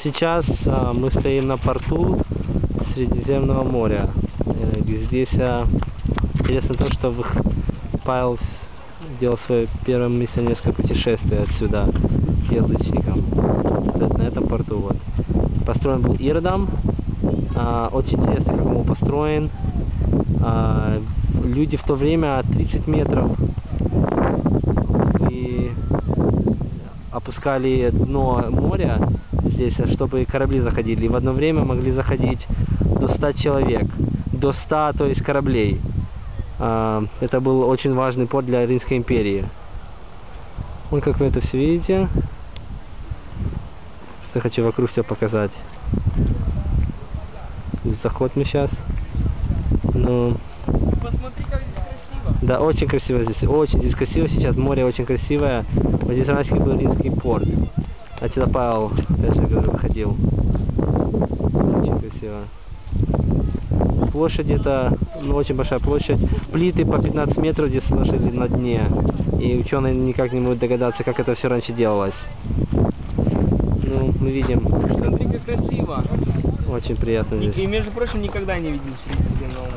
Сейчас мы стоим на порту Средиземного моря. Здесь интересно то, что Павел делал свое первое миссионерское путешествие отсюда к язычникам. На этом порту. Вот. Построен был Иродом. Очень интересно, как он был построен. Люди в то время 30 метров и опускали дно моря здесь, чтобы корабли заходили. И в одно время могли заходить до 100 человек. До 100, то есть кораблей. Это был очень важный порт для Римской империи. Вот как вы это все видите. Просто хочу вокруг все показать. Заход мы сейчас. Ну, посмотри, как здесь красиво. Да, очень красиво здесь. Очень здесь красиво сейчас. Море очень красивое. Вот здесь раньше был римский порт. Отсюда Павел, опять же говорю, выходил. Очень красиво. Площадь это, очень большая площадь. Плиты по 15 метров здесь сложили на дне. И ученые никак не могут догадаться, как это все раньше делалось. Ну, мы видим, что Смотри, как красиво. очень приятно здесь. И, между прочим, никогда не видел Средиземного моря.